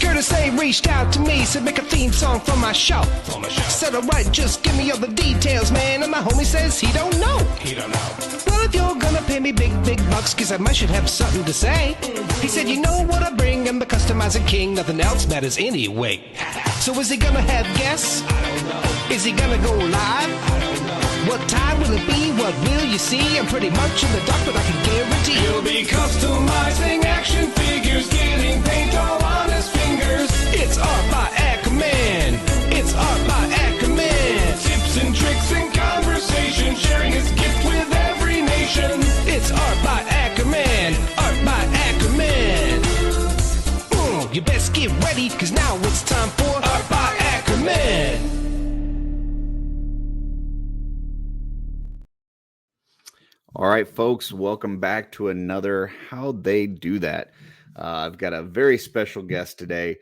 Curtis A reached out to me, said make a theme song for my show. Said alright, just give me all the details, man. And my homie says he don't know. Well, if you're gonna pay me big bucks, cause I might should have something to say. He said, you know what I bring, I'm the customizing king, nothing else matters anyway. So is he gonna have guests? I don't know. Is he gonna go live? I don't know. What time will it be? What will you see? I'm pretty much in the dark, but I can guarantee you'll be customizing action figures, getting paint all on his fingers. It's art by Akerman. It's art by Akerman. Tips and tricks and conversation, sharing his gift with every nation. It's art by Akerman. Art by Akerman. You best get ready, cause now it's time for Art by Akerman. All right, folks, welcome back to another How'd They Do That? I've got a very special guest today.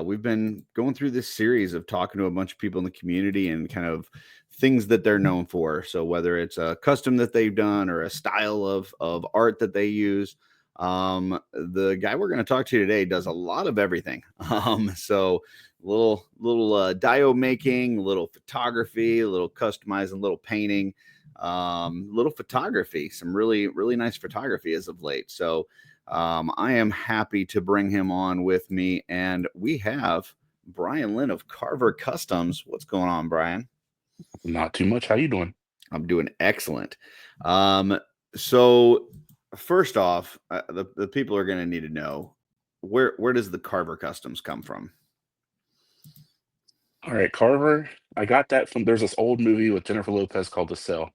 We've been going through this series of talking to a bunch of people in the community and kind of things that they're known for. So whether it's a custom that they've done or a style of art that they use, the guy we're going to talk to today does a lot of everything. So little dio making, little photography, a little customizing, little painting, little photography, some really nice photography as of late. So I am happy to bring him on with me, and we have Bryan Lynn of Karvar Kustoms. What's going on, Bryan? Not too much. How you doing? I'm doing excellent. So first off, the people are going to need to know where does the Karvar Kustoms come from? All right, Karvar. I got that from, there's this old movie with Jennifer Lopez called The Cell.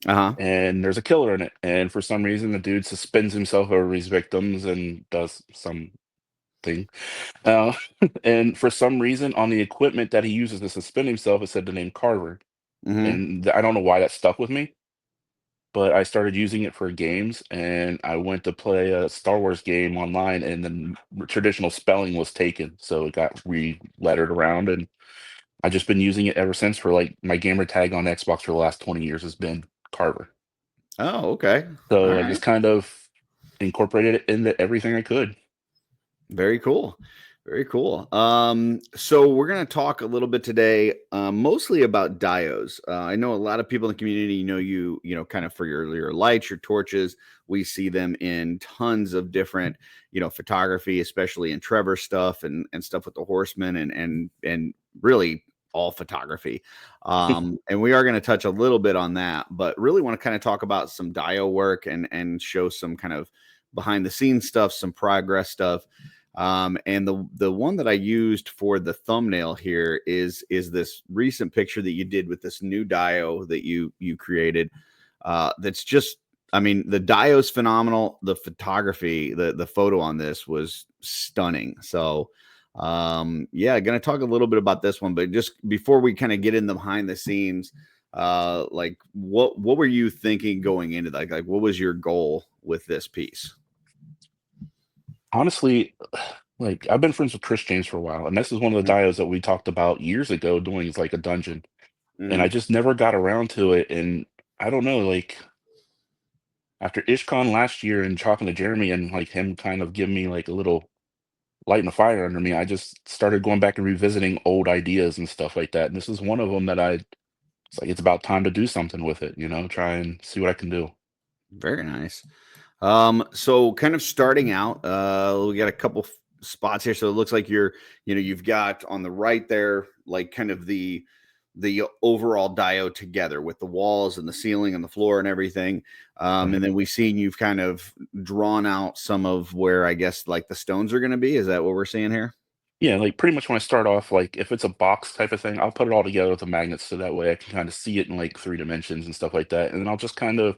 And there's a killer in it. And for some reason, the dude suspends himself over his victims and does something. And for some reason, on the equipment that he uses to suspend himself, it said the name Karvar. And I don't know why that stuck with me, but I started using it for games. And I went to play a Star Wars game online, and the traditional spelling was taken. So it got re-lettered around. And I've just been using it ever since. For like my gamer tag on Xbox for the last 20 years has been Karvar. Oh, okay. So I just kind of incorporated it into everything I could. Very cool. Very cool. So we're going to talk a little bit today, mostly about dios. I know a lot of people in the community, you know, kind of for your lights, your torches. We see them in tons of different, photography, especially in Trevor stuff and stuff with the horsemen and really all photography. And we are going to touch a little bit on that, but really want to kind of talk about some dio work and show some kind of behind the scenes stuff, some progress stuff. And the one that I used for the thumbnail here is this recent picture that you did with this new dio that you created. That's just, I mean, the dio's phenomenal. The photography, the photo on this was stunning. So, yeah, going to talk a little bit about this one, but just before we kind of get in the behind the scenes, like what were you thinking going into that? Like, what was your goal with this piece? Honestly, like I've been friends with Chris James for a while, and this is one of the dios that we talked about years ago doing is like a dungeon. And I just never got around to it. And I don't know, like after IshCon last year and talking to Jeremy and like him kind of giving me like a little lighting a fire under me, I just started going back and revisiting old ideas and stuff like that. And this is one of them that it's like, it's about time to do something with it, try and see what I can do. Very nice. So kind of starting out, we got a couple spots here. So it looks like you've got on the right there, like kind of the overall dio together with the walls and the ceiling and the floor and everything. And then we've seen you've kind of drawn out some of where I guess like the stones are going to be. Is that what we're seeing here? Yeah, like pretty much when I start off, like if it's a box type of thing, I'll put it all together with the magnets so that way I can kind of see it in like 3 dimensions and stuff like that. And then I'll just kind of,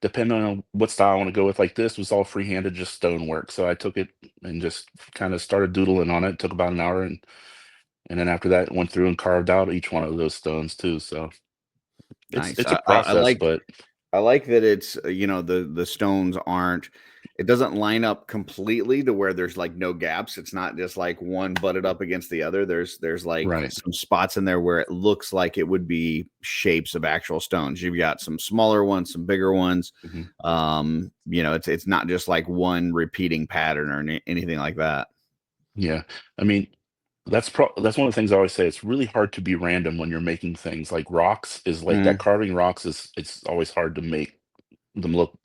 depending on what style I want to go with, like this was all freehanded, just stonework. So I took it and just kind of started doodling on it. It took about an hour, and then after that, went through and carved out each one of those stones too. So Nice. it's a I process, like but I like that it's the stones aren't. It doesn't line up completely to where there's like no gaps. It's not just like one butted up against the other. There's like Right. some spots in there where it looks like it would be shapes of actual stones. You've got some smaller ones, some bigger ones. Mhm. It's not just like one repeating pattern or anything like that. Yeah. I mean, that's one of the things I always say. It's really hard to be random when you're making things. Like rocks is like that, Mhm. carving rocks is, it's always hard to make them look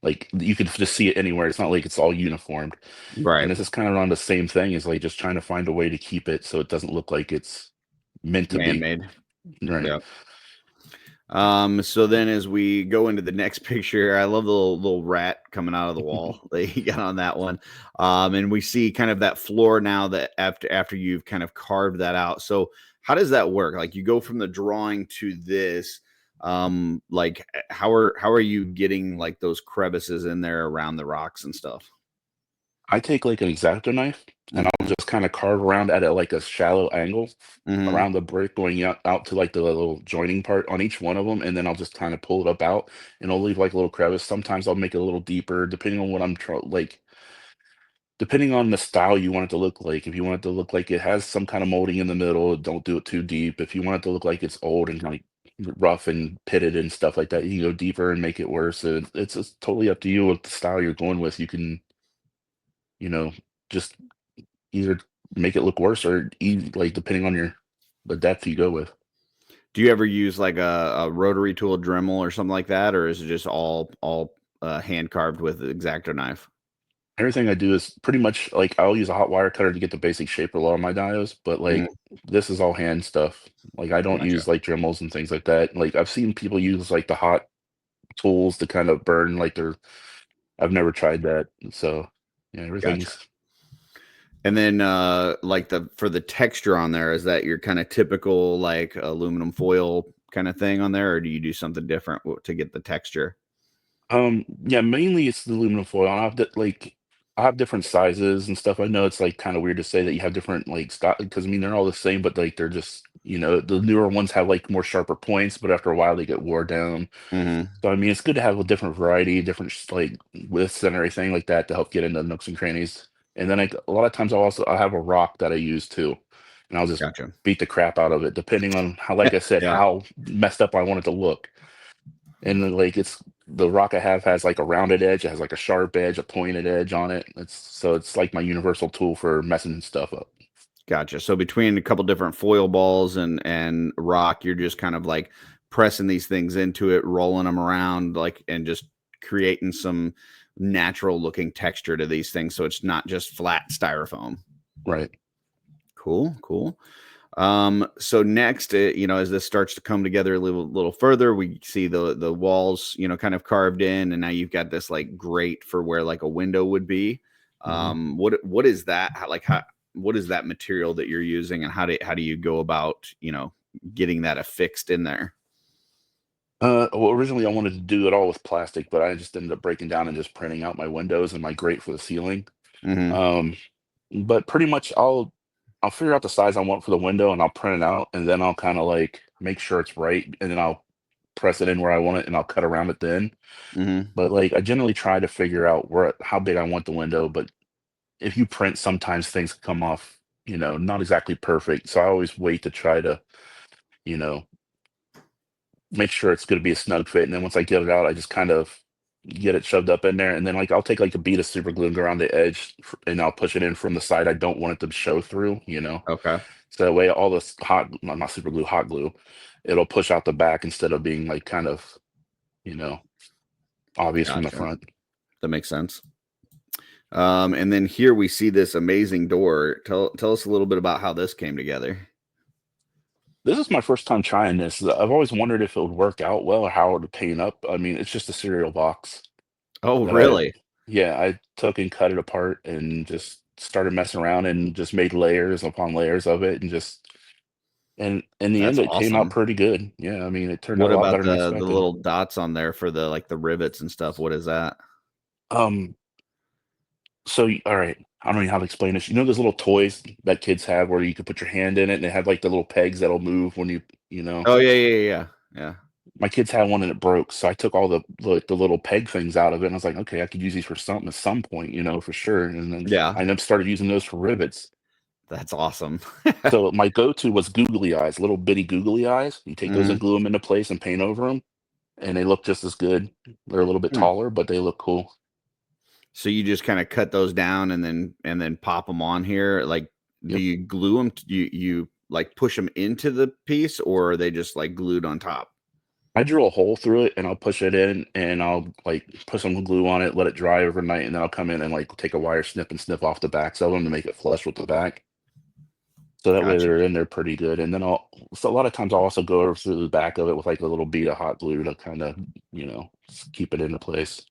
like you could just see it anywhere. It's not like it's all uniformed. And Right. this is kind of on the same thing, is like just trying to find a way to keep it so it doesn't look like it's meant to be. Man-made. Right. Yeah. So then as we go into the next picture, I love the little rat coming out of the wall that you got on that one. And we see kind of that floor now that after you've kind of carved that out. So how does that work? Like you go from the drawing to this, like how are you getting like those crevices in there around the rocks and stuff? I take like an X-Acto knife and I'll Hmm. just kind of carve around at a like a shallow angle Hmm. around the brick, going out to like the little joining part on each one of them, and then I'll just kind of pull it up out, and I'll leave like a little crevice. Sometimes I'll make it a little deeper, depending on what I'm like, depending on the style you want it to look like. If you want it to look like it has some kind of molding in the middle, don't do it too deep. If you want it to look like it's old and like rough and pitted and stuff like that, you can go deeper and make it worse. It's just totally up to you what the style you're going with. You can, you know, just either make it look worse or like depending on your the depth you go with. Do you ever use like a rotary tool, Dremel, or something like that, or is it just all hand carved with X-Acto knife? Everything I do is pretty much like I'll use a hot wire cutter to get the basic shape of a lot of my diodes, but like Mhm. this is all hand stuff. Like I don't Gotcha. use like Dremels and things like that. Like I've seen people use like the hot tools to kind of burn like their. I've never tried that. So yeah, Gotcha. everything's. And then like for the texture on there, is that your kind of typical like aluminum foil kind of thing on there, or do you do something different to get the texture? Yeah, mainly it's the aluminum foil. I have different sizes and stuff. I know it's like kind of weird to say that you have different like stock, because I mean they're all the same, but like they're just, the newer ones have like more sharper points, but after a while they get wore down. Hmm. So I mean it's good to have a different variety, different like widths and everything like that to help get into nooks and crannies. And then a lot of times I have a rock that I use too, and I'll just Gotcha. beat the crap out of it depending on how, like I said, Yeah. how messed up I want it to look. And then, like, it's the rock I have has like a rounded edge, it has like a sharp edge, a pointed edge on it. It's like my universal tool for messing stuff up. Gotcha. So between a couple different foil balls and rock, you're just kind of like pressing these things into it, rolling them around, like and just creating some natural looking texture to these things, so it's not just flat styrofoam. Right. Cool, cool. So next, as this starts to come together a little further, we see the walls, kind of carved in, and now you've got this like grate for where like a window would be. Mhm. What is that? What is that material that you're using, and how do you go about, getting that affixed in there? Well, originally I wanted to do it all with plastic, but I just ended up breaking down and just printing out my windows and my grate for the ceiling. Hmm. Um, but pretty much I'll figure out the size I want for the window and I'll print it out, and then I'll kind of like make sure it's right, and then I'll press it in where I want it and I'll cut around it then. Hmm. But like I generally try to figure out where how big I want the window, but if you print, sometimes things come off, not exactly perfect. So I always wait to try to, you know, make sure it's going to be a snug fit. And then once I get it out, I just kind of get it shoved up in there. And then like I'll take like a bead of super glue and go around the edge, and I'll push it in from the side I don't want it to show through. Okay. So that way all this not super glue, hot glue, it'll push out the back instead of being like kind of, you know, obvious from the Gotcha. front. That makes sense. And then here we see this amazing door. Tell us a little bit about how this came together. This is my first time trying this. I've always wondered if it would work out well or how it would paint up. I mean, it's just a cereal box Oh, that I, really? yeah, I took and cut it apart and just started messing around and just made layers upon layers of it, and and in the That's end it came out awesome. pretty good. Yeah, I mean, it turned out What a lot about better than the expected. little dots on there for the like the rivets and stuff? What is that? Um, so all right, I don't know how to explain this. You know those little toys that kids have where you can put your hand in it and they have like the little pegs that'll move when you know. Oh, yeah, yeah, yeah, yeah. my kids had one and it broke, so I took all the little peg things out of it, and I was like, okay, I could use these for something at some point, for sure. And then Yeah, I then started using those for rivets. that's awesome. So my go-to was googly eyes, little bitty googly eyes. You take those and Mhm. glue them into place and paint over them, and they look just as good. They're a little bit Hmm. taller, but they look cool. So you just kind of cut those down and then pop them on here. Like, do Yep. you glue them? You like push them into the piece, or are they just like glued on top? I drill a hole through it and I'll push it in and I'll like put some glue on it, let it dry overnight, and then I'll come in and like take a wire snip and snip off the backs of them to make it flush with the back. So that way Gotcha. they're in there pretty good. And then so a lot of times I'll also go over through the back of it with like a little bead of hot glue to kind of, keep it into place.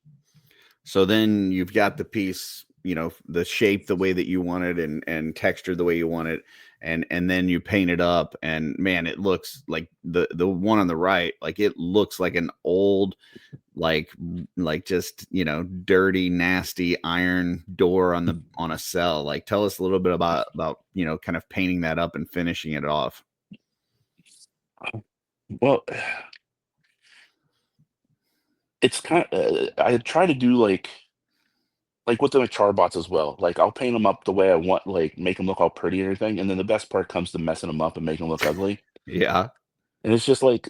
So then you've got the piece, the shape the way that you want it and texture the way you want it, and then you paint it up, and man, it looks like the one on the right, like it looks like an old like just dirty nasty iron door on a cell. Like, tell us a little bit about kind of painting that up and finishing it off. Well, it's kind of, I try to do like with the Char-Bots as well. Like I'll paint them up the way I want, like make them look all pretty and everything. And then the best part comes to messing them up and making them look ugly. Yeah. And it's just like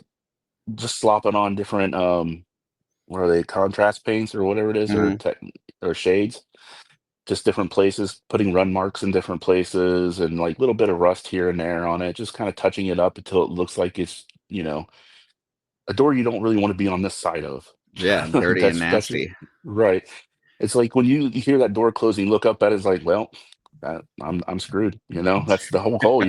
just slopping on different what are they, contrast paints or whatever it is, or Mhm. or shades, just different places, putting run marks in different places and like little bit of rust here and there on it, just kind of touching it up until it looks like it's, a door you don't really want to be on this side of. Yeah, dirty and That's just nasty. right. It's like when you hear that door closing, look up at it, it's like, well, I'm screwed. That's the whole goal.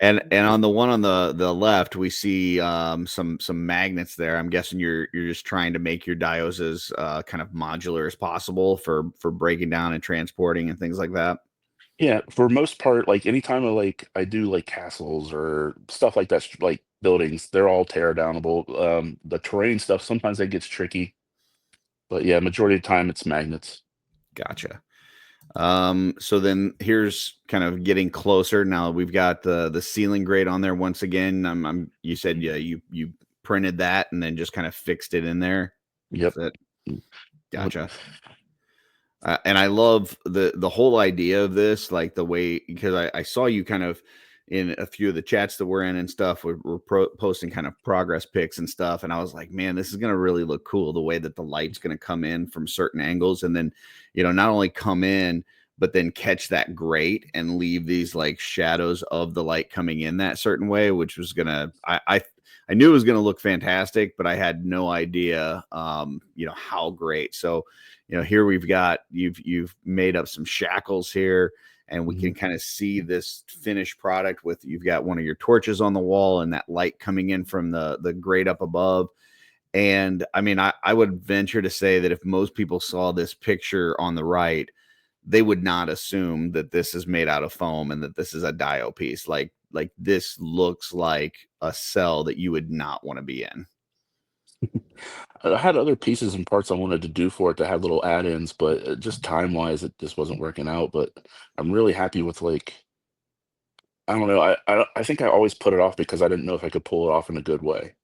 And on the one on the left, we see some magnets there. I'm guessing you're just trying to make your diodes as kind of modular as possible for breaking down and transporting and things like that. Yeah, for most part, like anytime I do like castles or stuff like that, like buildings, they're all tear downable. The terrain stuff sometimes that gets tricky, but yeah, majority of the time it's magnets. Gotcha. So then here's kind of getting closer. Now we've got the ceiling grate on there once again. You said, yeah, you printed that and then just kind of fixed it in there. Is Yep. that Yep. gotcha? And I love the whole idea of this, like the way, because I saw you kind of in a few of the chats that we're in and stuff. We're posting kind of progress pics and stuff, and I was like, man, this is gonna really look cool. The way that the light's gonna come in from certain angles, and then not only come in, but then catch that grate and leave these like shadows of the light coming in that certain way, which was gonna I knew it was gonna look fantastic, but I had no idea how great. So here we've got you've made up some shackles here, and we Mhm. can kind of see this finished product with you've got one of your torches on the wall and that light coming in from the grate up above. And I mean, I would venture to say that if most people saw this picture on the right, they would not assume that this is made out of foam and that this is a dio piece. Like this looks like a cell that you would not want to be in. I had other pieces and parts I wanted to do for it to have little add-ins, but just time-wise, it just wasn't working out. But I'm really happy with like, I don't know. I think I always put it off because I didn't know if I could pull it off in a good way.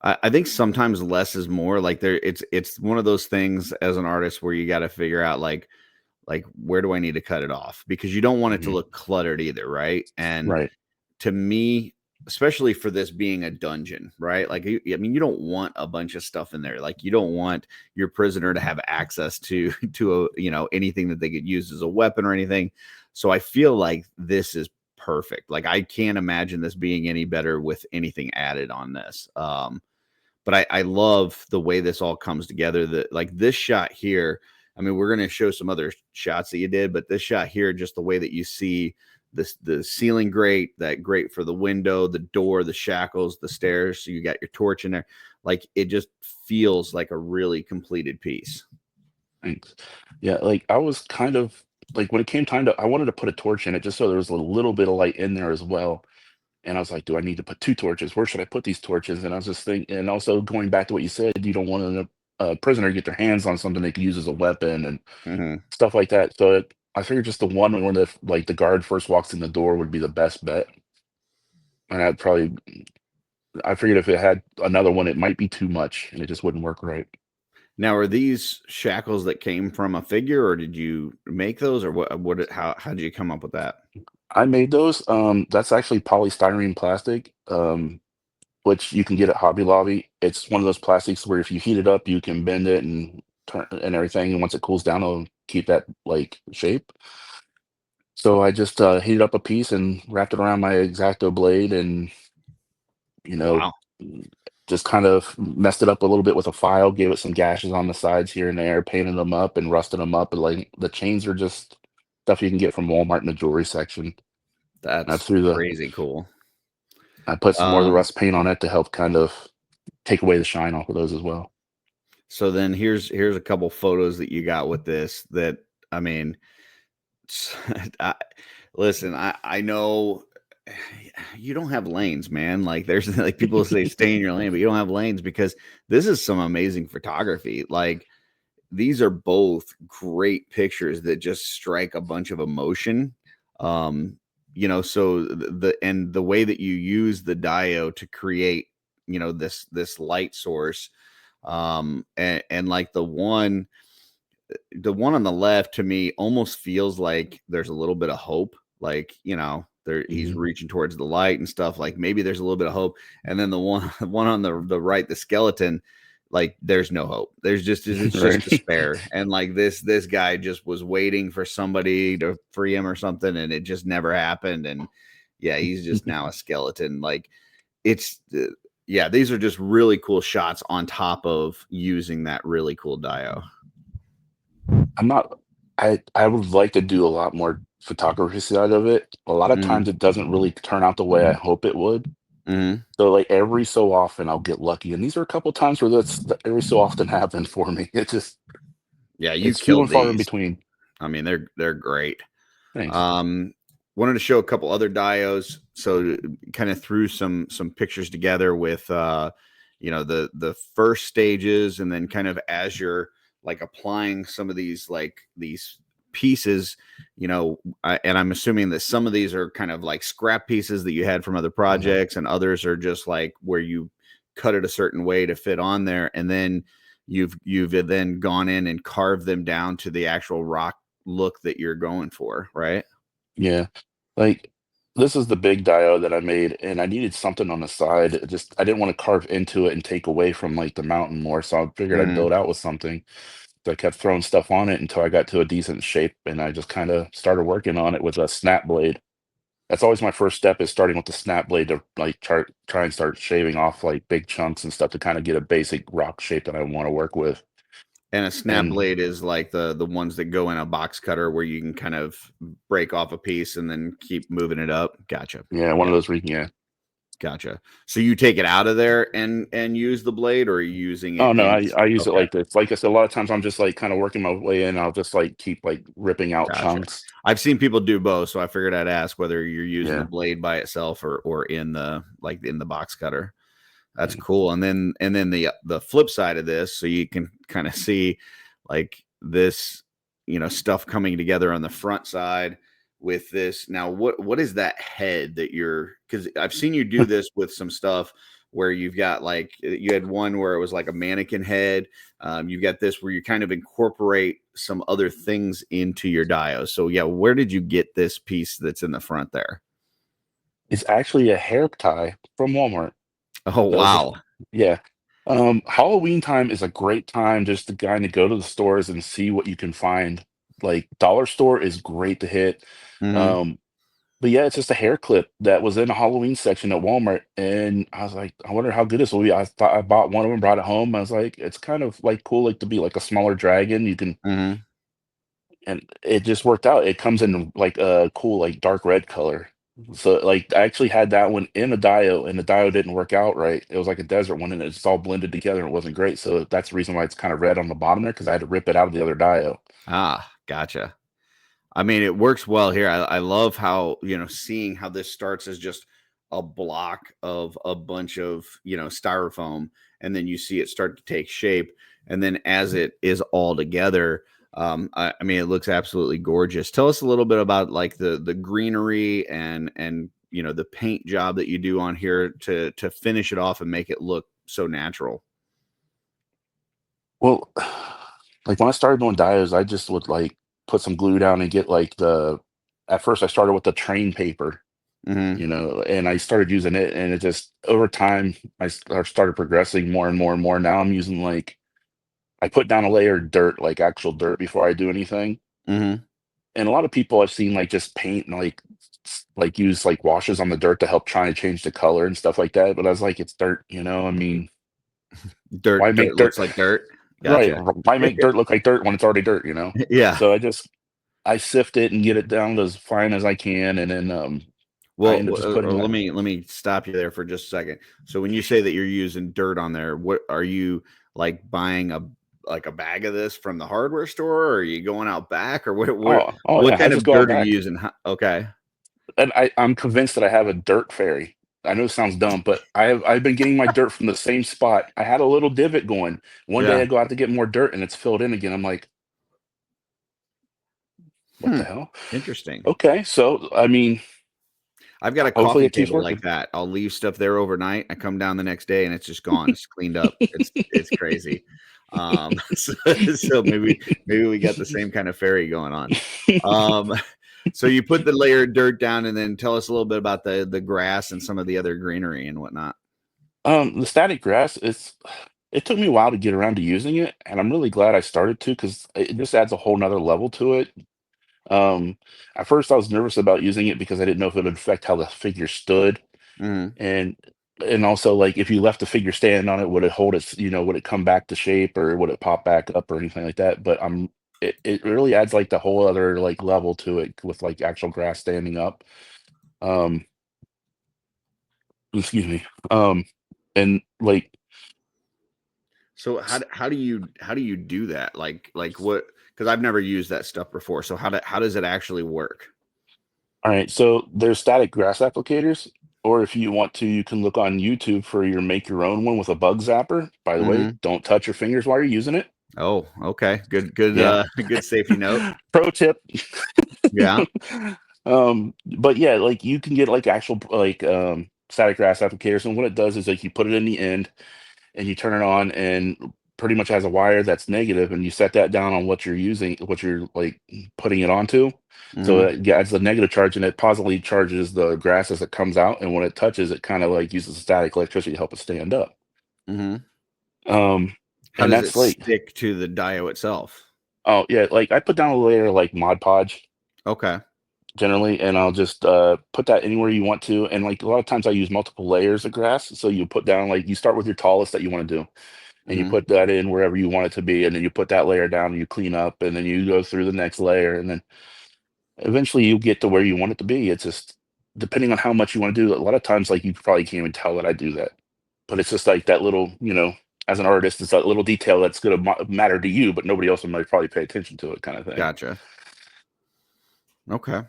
I think sometimes less is more. Like it's one of those things as an artist where you got to figure out like where do I need to cut it off, because you don't want it to Mhm. look cluttered either, right? And Right. to me, especially for this being a dungeon, right? Like, I mean, you don't want a bunch of stuff in there. Like, you don't want your prisoner to have access to to a anything that they could use as a weapon or anything. So I feel like this is perfect. Like, I can't imagine this being any better with anything added on this. But I love the way this all comes together. That like this shot here. I mean, we're going to show some other shots that you did, but this shot here, just the way that you see this the ceiling grate, that grate for the window, the door, the shackles, the stairs. So you got your torch in there. Like it just feels like a really completed piece. Thanks. Yeah, like I was kind of like when it came time to, I wanted to put a torch in it just so there was a little bit of light in there as well. And I was like, do I need to put two torches? Where should I put these torches? And I was just thinking, and also going back to what you said, you don't want a prisoner to get their hands on something they can use as a weapon and Mm-hmm. stuff like that. So I figured just the one when the guard first walks in the door would be the best bet. And I'd probably I figured if it had another one, it might be too much, and it just wouldn't work right. Now, are these shackles that came from a figure, or did you make those, or how did you come up with that? I made those. That's actually polystyrene plastic, which you can get at Hobby Lobby. It's one of those plastics where if you heat it up, you can bend it and turn and everything. And once it cools down, it'll keep that like shape. So I just heated up a piece and wrapped it around my X-Acto blade, and you know, Wow, mm, just kind of messed it up a little bit with a file, gave it some gashes on the sides here and there, painted them up and rusted them up. And like the chains are just stuff you can get from Walmart in the jewelry section. And that's crazy cool. I put some more of the Um, rust paint on it to help kind of take away the shine off of those as well. so then here's a couple photos that you got with this. That I mean, I, listen, I know you don't have lanes, man. Like there's like people say stay in your lane, but you don't have lanes because this is some amazing photography. Like these are both great pictures that just strike a bunch of emotion. Um, so the way that you use the diode to create, this light source, and like the one on the left to me almost feels like there's a little bit of hope, like there he's Hmm. reaching towards the light and stuff, like maybe there's a little bit of hope. And then the one the one on the right, the skeleton, like there's no hope, it's just Right. despair. And like this guy just was waiting for somebody to free him or something, and it just never happened. And yeah, he's just now a skeleton. Like it's yeah, these are just really cool shots on top of using that really cool dio. I'm not. I would like to do a lot more photography side of it. A lot of Mm-hmm. times it doesn't really turn out the way I hope it would. Mm-hmm. So like every so often I'll get lucky, and these are a couple times where that every so often happen for me. Yeah, you It's few killed and far in these. between. I mean, they're great. Thanks. Um, Wanted to show a couple other dios, so kind of threw some pictures together with the first stages, and then kind of as you're like applying some of these pieces, and I'm assuming that some of these are kind of like scrap pieces that you had from other Uh, projects, and others are just like where you cut it a certain way to fit on there, and then you've then gone in and carved them down to the actual rock look that you're going for, right? yeah, like this is the big diode that I made, and I needed something on the side. I didn't want to carve into it and take away from like the mountain more, so I figured I'd Mhm. build out with something. So I kept throwing stuff on it until I got to a decent shape, and I just kind of started working on it with a snap blade. That's always my first step, is starting with the snap blade to like try and start shaving off like big chunks and stuff to kind of get a basic rock shape that I want to work with. And a snap And blade is like the ones that go in a box cutter where you can kind of break off a piece and then keep moving it up. Gotcha. yeah, one of Yep. those yeah. Gotcha. So you take it out of there and use the blade, or are you using Oh it no, in? I use it Okay. like this. Like I said, a lot of times I'm just like kind of working my way in. I'll just like keep like ripping out Gotcha. chunks. I've seen people do both, so I figured I'd ask whether you're using the Yeah. blade by itself or in the box cutter. That's Yeah. cool. And then the flip side of this, so you can kind of see like this, stuff coming together on the front side with this. Now, what is that head that because I've seen you do this with some stuff where you've got like you had one where it was like a mannequin head. You've got this where you kind of incorporate some other things into your dios. So yeah, where did you get this piece that's in the front there? It's actually a hair tie from Walmart. Oh That was wow. yeah. Halloween time is a great time just to kind of go to the stores and see what you can find. Like dollar store is great to hit. Hmm. Um, but yeah, it's just a hair clip that was in the Halloween section at Walmart, and I was like, I wonder how good this will be. I thought I bought one of them, brought it home. I was like, it's kind of like cool, like to be like a smaller dragon. You can, Hmm. and it just worked out. It comes in like a cool, like dark red color. So like I actually had that one in a dio, and the dio didn't work out right. It was like a desert one, and it's all blended together, and it wasn't great. So that's the reason why it's kind of red on the bottom there, because I had to rip it out of the other dio. Ah, gotcha. I mean, it works well here. I love how, seeing how this starts as just a block of a bunch of, styrofoam, and then you see it start to take shape. And then as it is all together, I mean, it looks absolutely gorgeous. Tell us a little bit about like the greenery and the paint job that you do on here to finish it off and make it look so natural? Well, like when I started doing diodes, I just would like put some glue down and get like at first I started with the train paper, Hmm. and I started using it, and it just over time I started progressing more and more and more. Now I'm using like I put down a layer of dirt, like actual dirt, before I do anything. Hmm. And a lot of people I've seen like just paint and like like use like washes on the dirt to help try and change the color and stuff like that. But I was like, it's dirt, I mean, why Dirt make looks dirt like dirt. right? Gotcha. Why make dirt look like dirt when it's already dirt, Yeah. So I sift it and get it down to as fine as I can, and then I Well, end up just putting let that. me stop you there for just a second. So when you say that you're using dirt on there, what are you like buying a bag of this from the hardware store, or are you going out back, or Oh what yeah, I kind just of go out dirt are you back, using? Okay. and I'm convinced that I have a dirt fairy. I know it sounds dumb, but I've been getting my dirt from the same spot. I had a little divot going. One day Yeah. I go out to get more dirt and it's filled in again. I'm like, what Hmm. the hell? Interesting. Okay, so I mean, I've got a hopefully coffee it keeps table like working. that. I'll leave stuff there overnight. I come down the next day and it's just gone. It's cleaned up. It's crazy. So, so maybe we got the same kind of fairy going on. Um, so you put the layer of dirt down, and then tell us a little bit about the grass and some of the other greenery and whatnot. The static grass it took me a while to get around to using it, and I'm really glad I started to because it just adds a whole nother level to it. Um, at first I was nervous about using it because I didn't know if it would affect how the figure stood, Hmm. and also like if you left the figure standing on it, would it hold its, would it come back to shape or would it pop back up or anything like that? But it really adds like the whole other like level to it with like actual grass standing up. Um, excuse me. And like So how do you do that? Like what? Because I've never used that stuff before. So how does it actually work? all right, so there's static grass applicators, or if you want to, you can look on YouTube for your make your own one with a bug zapper. By the way, Hmm. don't touch your fingers while you're using it. Oh, okay. Good. Yeah. Good safety note. Pro tip. Yeah. But yeah, like you can get like actual like static grass applicators, and what it does is like you put it in the end and you turn it on and pretty much has a wire that's negative, and you set that down on what you're using, what you're like putting it onto. So Hmm. it adds the negative charge and it positively charges the grass as it comes out. And when it touches, it kind of like uses static electricity to help it stand up. Hmm. Um, How and does it that's like, stick to the dio itself? oh yeah, like I put down a layer of, like Mod Podge Okay. generally, and I'll just put that anywhere you want to. And like a lot of times I use multiple layers of grass. So you put down like you start with your tallest that you want to do, and you Hmm. put that in wherever you want it to be, and then you put that layer down and you clean up, and then you go through the next layer, and then eventually you get to where you want it to be. It's just depending on how much you want to do. A lot of times, like you probably can't even tell that I do that, but it's just like that little, as an artist, it's that little detail that's going to matter to you, but nobody else might probably pay attention to it, kind of thing. Gotcha. Okay.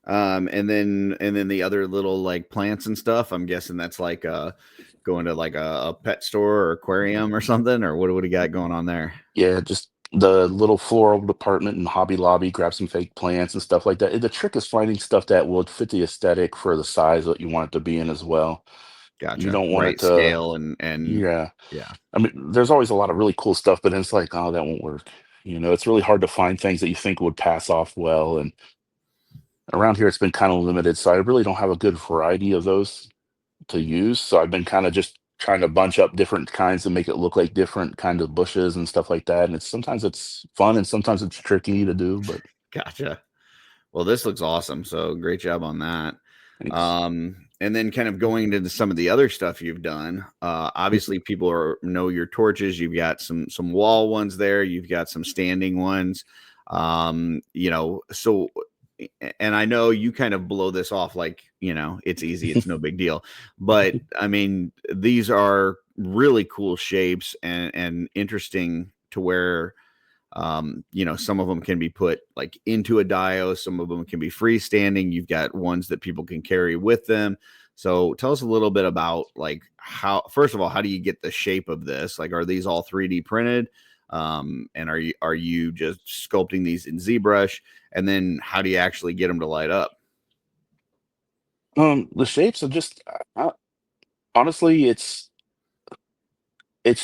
And then the other little like plants and stuff. I'm guessing that's like going to like a pet store or aquarium or something, or what do you got going on there? Yeah, just the little floral department and Hobby Lobby, grab some fake plants and stuff like that. The trick is finding stuff that will fit the aesthetic for the size that you want it to be in as well. You Gotcha. don't want it Right to, scale and yeah. yeah. I mean, there's always a lot of really cool stuff, but it's like, oh, that won't work. It's really hard to find things that you think would pass off well. And around here, it's been kind of limited. So I really don't have a good variety of those to use. So I've been kind of just trying to bunch up different kinds to make it look like different kind of bushes and stuff like that. And sometimes it's fun and sometimes it's tricky to do, but Gotcha. Well, this looks awesome. So great job on that. thanks. And then kind of going into some of the other stuff you've done. Obviously, people know your torches. You've got some wall ones there. You've got some standing ones. So and I know you kind of blow this off like it's easy, it's no big deal. But I mean, these are really cool shapes and interesting to where some of them can be put like into a dio, some of them can be freestanding. You've got ones that people can carry with them. So tell us a little bit about like how, first of all, how do you get the shape of this? Like, are these all 3D printed? And are you just sculpting these in ZBrush? And then how do you actually get them to light up? The shapes are just honestly, it's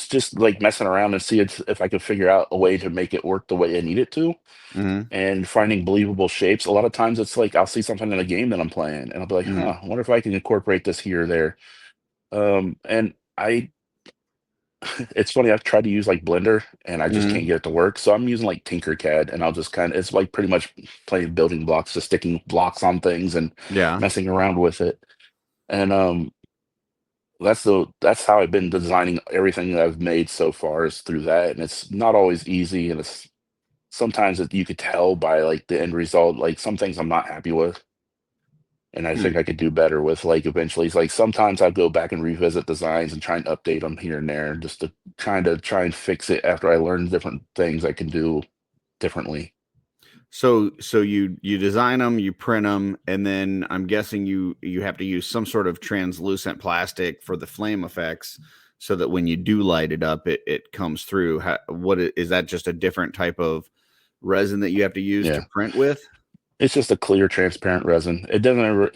just like messing around and see if I can figure out a way to make it work the way I need it to, Hmm. and finding believable shapes. A lot of times, it's like I'll see something in a game that I'm playing, and I'll be like, Hmm. "Huh, I wonder if I can incorporate this here or there." And it's funny. I've tried to use like Blender, and I just Hmm. can't get it to work. So I'm using like Tinkercad, and I'll just it's like pretty much playing building blocks, just sticking blocks on things and Yeah. messing around with it. And that's how I've been designing everything that I've made so far is through that, and it's not always easy, and it's sometimes you could tell by like the end result, like some things I'm not happy with, and I Hmm. think I could do better with. Like eventually, it's like sometimes I go back and revisit designs and try and update them here and there, just to kind of try and fix it after I learn different things I can do differently. So you design them, you print them, and then I'm guessing you have to use some sort of translucent plastic for the flame effects, so that when you do light it up, it comes through. Is that? Just a different type of resin that you have to use to Yeah, print with? it's just a clear, transparent resin. It doesn't ever.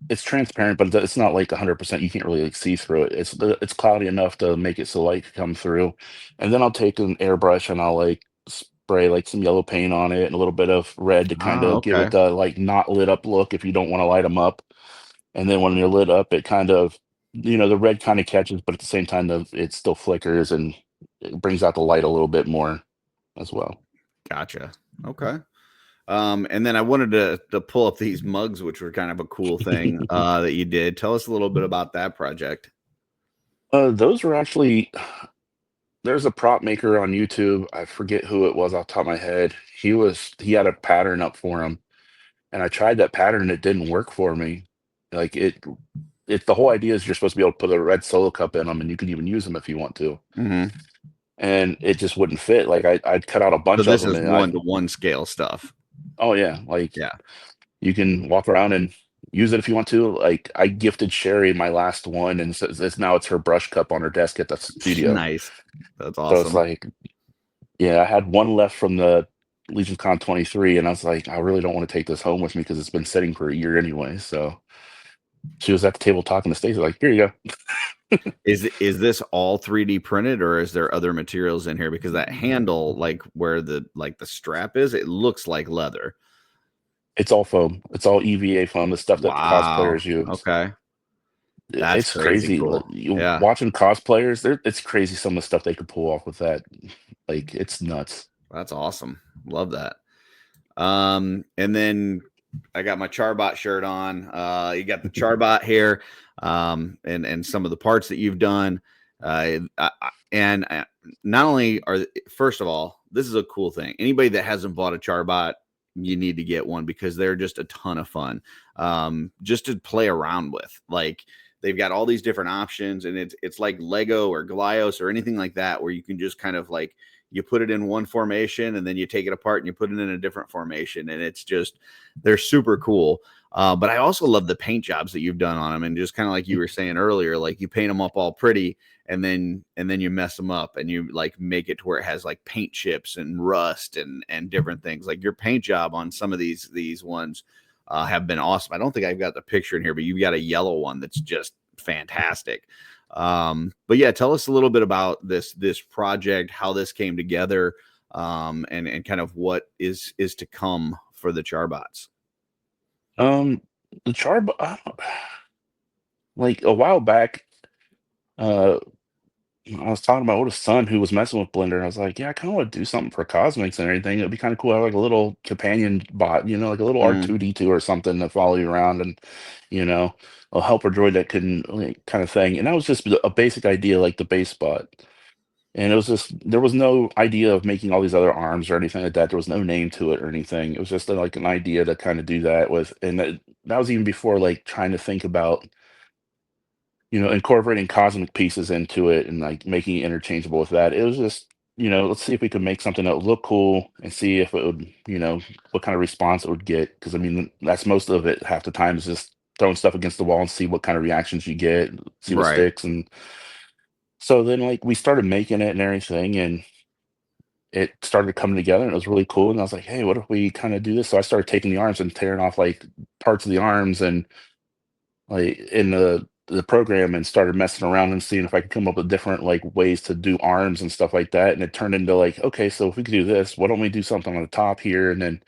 It's transparent, but it's not like 100%. You can't really like see through it. It's cloudy enough to make it so light can come through. And then I'll take an airbrush and I'll like spray like some yellow paint on it and a little bit of red to kind Ah, of give it okay. the like not lit up look if you don't want to light them up. And then when they're lit up, it kind of, the red kind of catches, but at the same time, it still flickers and it brings out the light a little bit more as well. Gotcha. Okay. And then I wanted to pull up these mugs, which were kind of a cool thing that you did. Tell us a little bit about that project. Those were actually there's a prop maker on YouTube. I forget who it was off the top of my head. He had a pattern up for him, and I tried that pattern and it didn't work for me. Like the whole idea is you're supposed to be able to put a red solo cup in them, and you can even use them if you want to. Hmm. And it just wouldn't fit. Like I'd cut out a So bunch of this them, is and one to one scale stuff. oh yeah, like Yeah. you can walk around and use it if you want to. Like I gifted Sherry my last one, and now it's her brush cup on her desk at the studio. Nice. That's So it's awesome. like, yeah, I had one left from the Legion Con 23, and I was like, I really don't want to take this home with me because it's been sitting for a year anyway. So she was at the table talking to Stacey, like, here you go. Is this all 3D printed, or is there other materials in here? Because that handle, like where the strap is, it looks like leather. It's all foam. It's all EVA foam, the stuff that the Wow. cosplayers use. Okay. That's It's crazy crazy. cool. You Yeah. watching cosplayers, it's crazy some of the stuff they could pull off with that. Like it's nuts. That's awesome. Love that. And then I got my Char-Bot shirt on. You got the Char-Bot here, and some of the parts that you've done. And not only first of all, this is a cool thing. Anybody that hasn't bought a Char-Bot, you need to get one because they're just a ton of fun. Just to play around with. Like they've got all these different options, and it's like Lego or Glios or anything like that, where you can just kind of like you put it in one formation and then you take it apart and you put it in a different formation, and it's just they're super cool. But I also love the paint jobs that you've done on them, and just kind of like you were saying earlier, like you paint them up all pretty, and then you mess them up and you like make it to where it has like paint chips and rust and different things. Like your paint job on some of these ones have been awesome. I don't think I've got the picture in here, but you've got a yellow one that's just fantastic. But yeah, tell us a little bit about this project, how this came together, and kind of what is to come for the Charbots. Um, the like a while back, uh, I was talking about my oldest son who was messing with Blender. And I was like, yeah, I kind of want to do something for cosmics and everything. It'd be kind of cool to have like a little companion bot, like a little Mm, R2D2 or something to follow you around and, you know, a helper droid that can like kind of thing. And that was just a basic idea, like the base bot. And it was just, there was no idea of making all these other arms or anything like that. There was no name to it or anything. It was just like an idea to kind of do that with. And that was even before like trying to think about incorporating cosmic pieces into it and like making it interchangeable with that. It was just, let's see if we could make something that would look cool and see if it would, what kind of response it would get. Because I mean, that's most of it. Half the time is just throwing stuff against the wall and see what kind of reactions you get, see what right. sticks. And so then like we started making it and everything, and it started coming together and it was really cool. And I was like, hey, what if we kind of do this? So I started taking the arms and tearing off like parts of the arms and like in the program and started messing around and seeing if I could come up with different like ways to do arms and stuff like that. And it turned into like, okay, so if we could do this, why don't we do something on the top here? And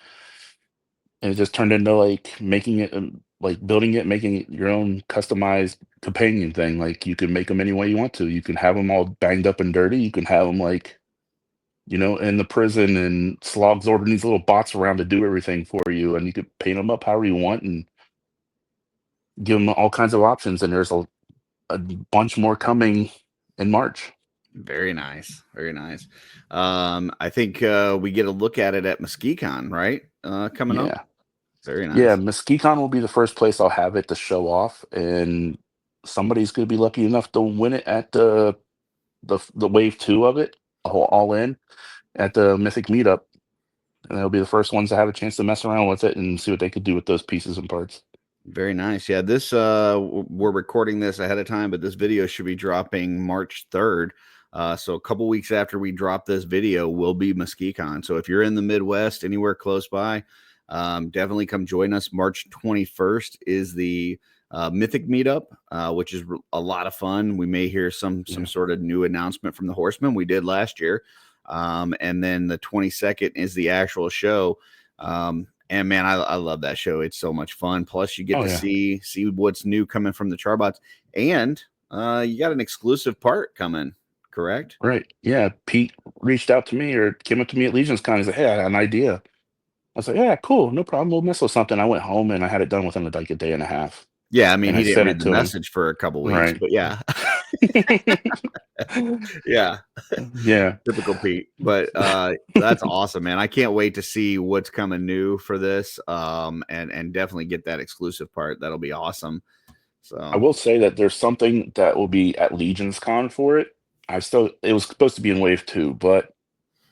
it just turned into like making it like building it, making it your own customized companion thing. Like you can make them any way you want to. You can have them all banged up and dirty. You can have them like, in the prison and Slog's ordering these little bots around to do everything for you, and you could paint them up however you want and give them all kinds of options. And there's a bunch more coming in March. Very nice. Very nice. I think we get a look at it at MesquiCon, right? Coming up. Yeah. Very nice. Yeah, MesquiCon will be the first place I'll have it to show off, and somebody's going to be lucky enough to win it at the wave 2 of it, all in at the Mythic Meetup, and they'll be the first ones to have a chance to mess around with it and see what they could do with those pieces and parts. Very nice. Yeah, this we're recording this ahead of time, but this video should be dropping March 3rd. So a couple weeks after we drop this video will be MesquiCon. So if you're in the Midwest, anywhere close by, definitely come join us. March 21st is the Mythic Meetup, which is a lot of fun. We may hear some sort of new announcement from the Horsemen. We did last year. And then the 22nd is the actual show. And man, I love that show. It's so much fun. Plus, you get to see what's new coming from the Char-Bots, and you got an exclusive part coming. Correct? Right. Yeah. Pete reached out to me or came up to me at Legion's Con and said, "Hey, I had an idea." I was like, "Yeah, cool, no problem. We'll mess with something." I went home and I had it done within like a day and a half. Yeah, I mean, And he I didn't sent read it the to him. message for a couple weeks, Right. but yeah. Yeah. Yeah. Typical Pete. But that's awesome, man. I can't wait to see what's coming new for this. And definitely get that exclusive part. That'll be awesome. So I will say that there's something that will be at Legion's Con for it. It was supposed to be in wave 2, but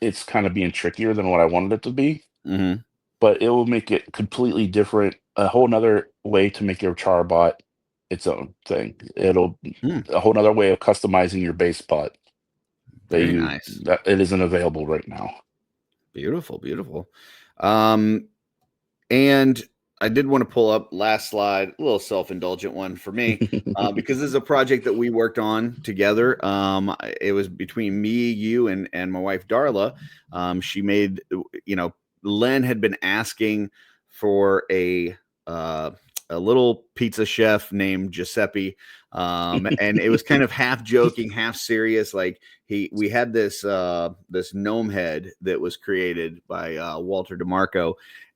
it's kind of being trickier than what I wanted it to be. mm-hmm. But it will make it completely different, a whole nother way to make your Char-Bot its own thing. It'll a whole nother way of customizing your base bot that it isn't available right now. Beautiful, beautiful. And I did want to pull up last slide, a little self-indulgent one for me, because this is a project that we worked on together. It was between me, you, and my wife Darla. She made, Lynn had been asking for a little pizza chef named Giuseppe, and it was kind of half joking, half serious. Like we had this gnome head that was created by Walter DeMarco.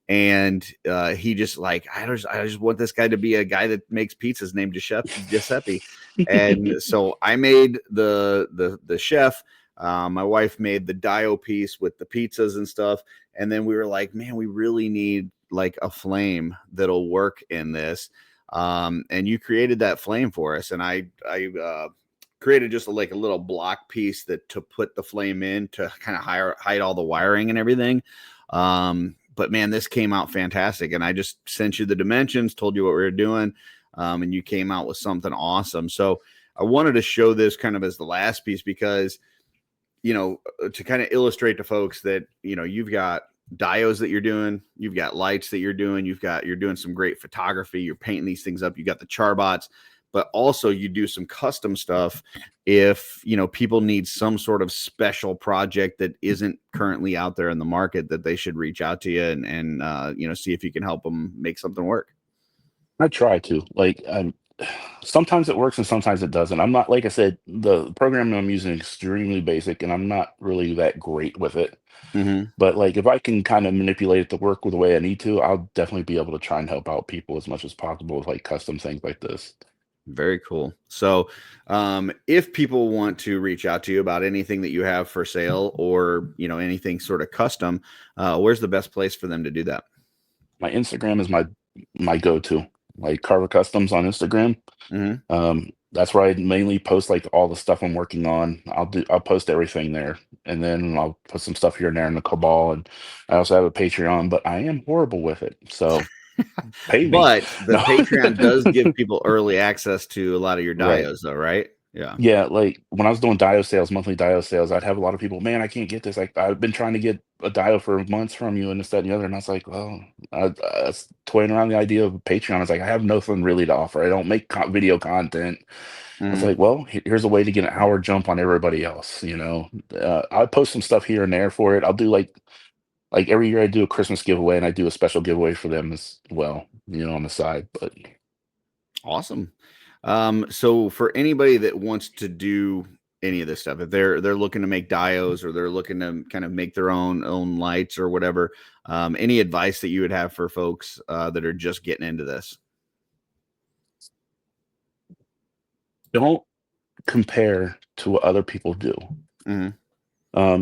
And he just like, I just want this guy to be a guy that makes pizzas named Giuseppe. And so I made the chef. My wife made the dio piece with the pizzas and stuff. And then we were like, man, we really need like a flame that'll work in this. And you created that flame for us. And I created just like a little block piece to put the flame in to kind of hide all the wiring and everything. But man, this came out fantastic. And I just sent you the dimensions, told you what we were doing. And you came out with something awesome. So I wanted to show this kind of as the last piece because, to kind of illustrate to folks that, you've got dios that you're doing, you've got lights that you're doing, you're doing some great photography, you're painting these things up, you got the Char-Bots, but also you do some custom stuff if people need some sort of special project that isn't currently out there in the market, that they should reach out to you and see if you can help them make something work. I try to. Sometimes it works and sometimes it doesn't. I'm not, like I said, the program I'm using is extremely basic and I'm not really that great with it. Mm-hmm. But like if I can kind of manipulate it to work the way I need to, I'll definitely be able to try and help out people as much as possible with like custom things like this. Very cool. So if people want to reach out to you about anything that you have for sale or, anything sort of custom, where's the best place for them to do that? My Instagram is my go-to, like Karvar Kustoms on Instagram. Mm-hmm. That's where I mainly post like all the stuff I'm working on. I'll post everything there, and then I'll put some stuff here and there in the Cabal. And I also have a Patreon, but I am horrible with it. So pay me. But the Patreon does give people early access to a lot of your dios, though, right? Yeah, like when I was doing dio sales, monthly dio sales, I'd have a lot of people, man, I can't get this. Like I've been trying to get a dio for months from you and this, that, and the other. And I was like, well, I was toying around the idea of Patreon. I was like, I have nothing really to offer. I don't make video content. I was Mhm. like, well, here's a way to get an hour jump on everybody else. I'll post some stuff here and there for it. I'll do like every year I do a Christmas giveaway and I do a special giveaway for them as well, on the side. But Awesome. So for anybody that wants to do any of this stuff, if they're looking to make dios or they're looking to kind of make their own lights or whatever, any advice that you would have for folks that are just getting into this? don't compare to what other people do. Hmm.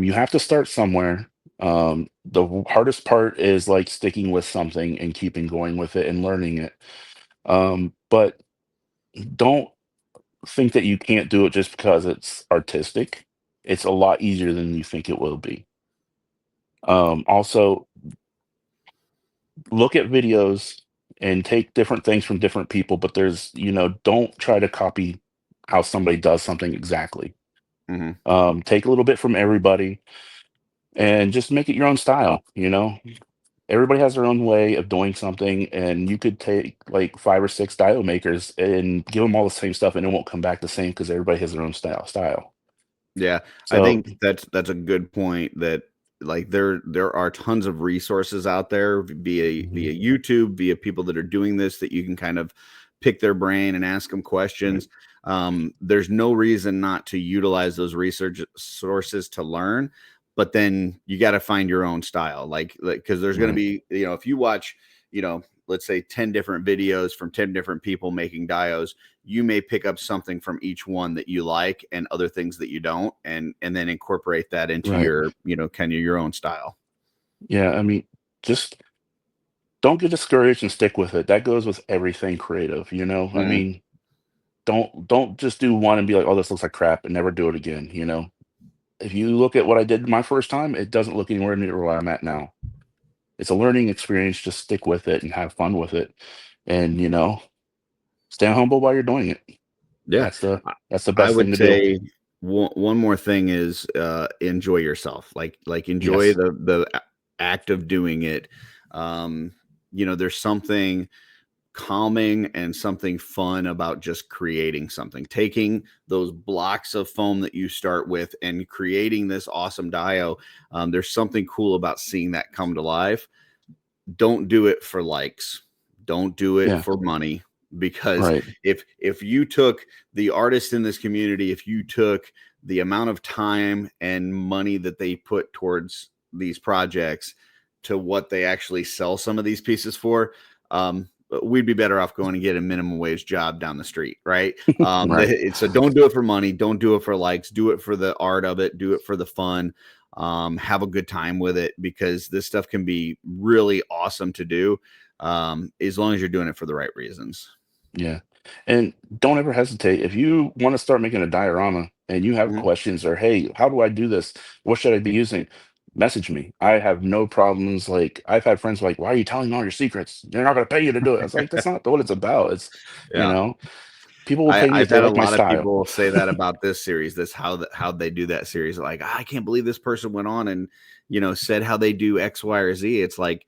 You have to start somewhere. The hardest part is like sticking with something and keeping going with it and learning it. But don't think that you can't do it just because it's artistic. It's a lot easier than you think it will be. Also, look at videos and take different things from different people, but don't try to copy how somebody does something exactly. Hmm. Take a little bit from everybody and just make it your own style. Everybody has their own way of doing something, and you could take like 5 or 6 dio makers and give them all the same stuff, and it won't come back the same because everybody has their own style. Yeah, I So, think that's a good point. That like there are tons of resources out there mhm, via YouTube, via people that are doing this that you can kind of pick their brain and ask them right, questions. There's no reason not to utilize those research sources to learn, but then you got to find your own style. Like because there's going to right, be if you watch let's say 10 different videos from 10 different people making dios, you may pick up something from each one that you like and other things that you don't, and then incorporate that into right. your kind of your own style. Yeah, I mean, just don't get discouraged and stick with it. That goes with everything creative. I Mhm. mean, don't just do one and be like, oh, this looks like crap and never do it again. If you look at what I did my first time, it doesn't look anywhere near where I'm at now. It's a learning experience. Just stick with it and have fun with it. And, stay humble while you're doing it. Yeah, I That's the I best thing would to do. say one more thing is enjoy yourself. Like enjoy Yes. the act of doing it. Um, there's something calming and something fun about just creating something, taking those blocks of foam that you start with and creating this awesome dio. There's something cool about seeing that come to life. Don't do it for likes, don't do it Yeah. for money, because Right. if you took the artists in this community, if you took the amount of time and money that they put towards these projects to what they actually sell some of these pieces for, we'd be better off going and get a minimum wage job down the street, right? Right. So don't do it for money, don't do it for likes, do it for the art of it, do it for the fun. Have a good time with it, because this stuff can be really awesome to do, as long as you're doing it for the right reasons. Yeah. And don't ever hesitate. If you want to start making a diorama and you have Mhm. questions or, hey, how do I do this? What should I be using? Message me. I have no problems. Like, I've had friends like, why are you telling all your secrets? They're not going to pay you to do it. I was like, that's not what it's about. You Yeah. know, people will pay me I've if they had a like my lot of style. people say that about this series. This how they do that series. Like, I can't believe this person went on and said how they do X, Y, or Z. It's like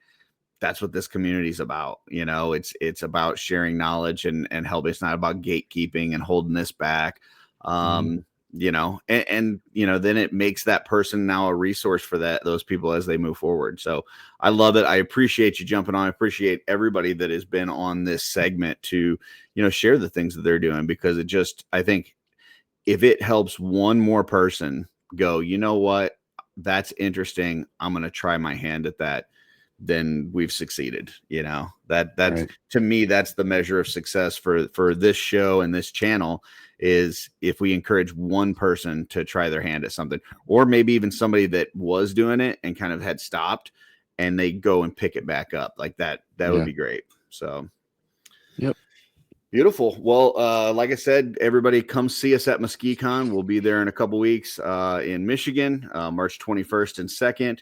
that's what this community is about. It's about sharing knowledge and helping. It's not about gatekeeping and holding this back. Mhm. And then it makes that person now a resource for those people as they move forward. So I love it. I appreciate you jumping on. I appreciate everybody that has been on this segment to share the things that they're doing, because I think if it helps one more person go, you know what, that's interesting, I'm going to try my hand at that, then we've succeeded. That's Right. to me, that's the measure of success for this show and this channel, is if we encourage one person to try their hand at something, or maybe even somebody that was doing it and kind of had stopped, and they go and pick it back up like that would Yeah. be great. So Yep. beautiful. Well, like I said, everybody come see us at MesquiCon. We'll be there in a couple weeks in Michigan, March 21st and 2nd.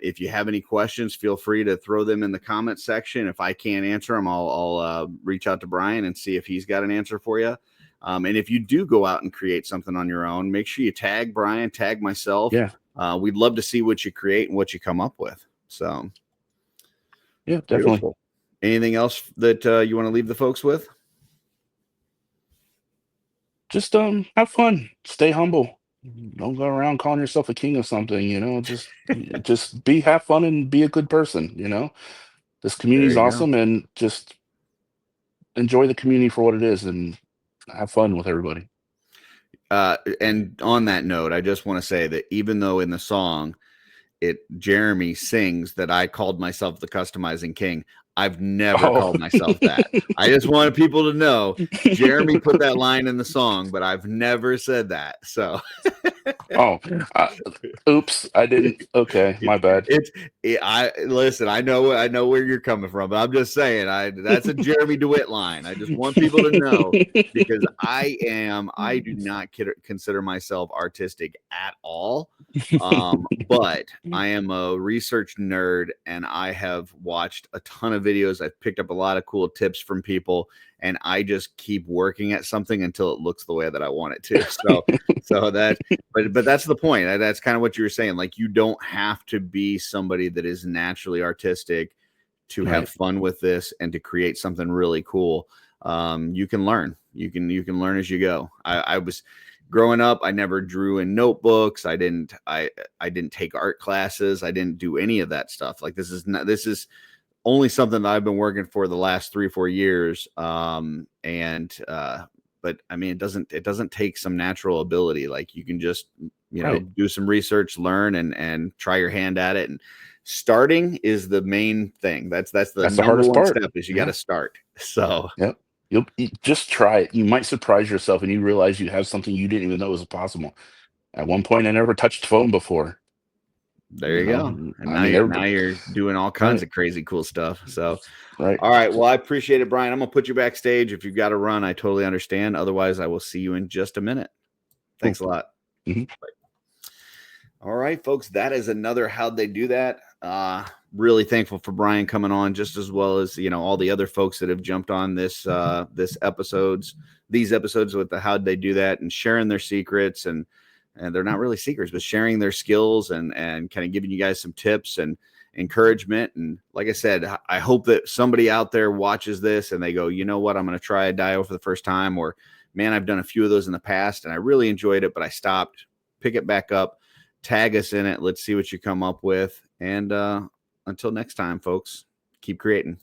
If you have any questions, feel free to throw them in the comment section. If I can't answer them, I'll reach out to Bryan and see if he's got an answer for you. And if you do go out and create something on your own, make sure you tag Bryan, tag myself. Yeah. We'd love to see what you create and what you come up with. So yeah, definitely. beautiful. Anything else that you want to leave the folks with? Just have fun, stay humble. Don't go around calling yourself a king of something, just have fun and be a good person, This There community's you go. awesome, and just enjoy the community for what it is and have fun with everybody. And on that note, I just want to say that even though in the song Jeremy sings that I called myself the customizing king, I've never called myself that. I just wanted people to know Jeremy put that line in the song, but I've never said that. So Oops, I didn't. Okay, my bad. I listen, I know where you're coming from, but I'm just saying that's a Jeremy DeWitt line. I just want people to know, because I do not consider myself artistic at all. But I am a research nerd, and I have watched a ton of videos. I've picked up a lot of cool tips from people, and I just keep working at something until it looks the way that I want it to. So that, but that's the point. That's kind of what you were saying. Like, you don't have to be somebody that is naturally artistic to have fun with this and to create something really cool. You can learn. You can learn as you go. I was growing up, I never drew in notebooks. I didn't take art classes. I didn't do any of that stuff. Like, this is only something that I've been working for the last 3 or 4 years. But I mean, it doesn't take some natural ability. Like, you can just, do some research, learn, and try your hand at it. And starting is the main thing. That's the number hardest one part. step, is you got to start. So you just try it. You might surprise yourself, and you realize you have something you didn't even know was possible. At one point, I never touched phone before. There you go. And now you're doing all kinds of crazy cool stuff. So, all right. Well, I appreciate it, Bryan. I'm going to put you backstage. If you've got to run, I totally understand. Otherwise, I will see you in just a minute. Thanks a lot. Mm-hmm. All right, folks. That is another How'd They Do That? Really thankful for Bryan coming on, just as well as, all the other folks that have jumped on these episodes with the How'd They Do That, and sharing their secrets, and they're not really secrets, but sharing their skills and kind of giving you guys some tips and encouragement. And like I said, I hope that somebody out there watches this and they go, you know what, I'm going to try a dio for the first time, or, man, I've done a few of those in the past and I really enjoyed it, but I stopped. Pick it back up, tag us in it. Let's see what you come up with. And until next time, folks, keep creating.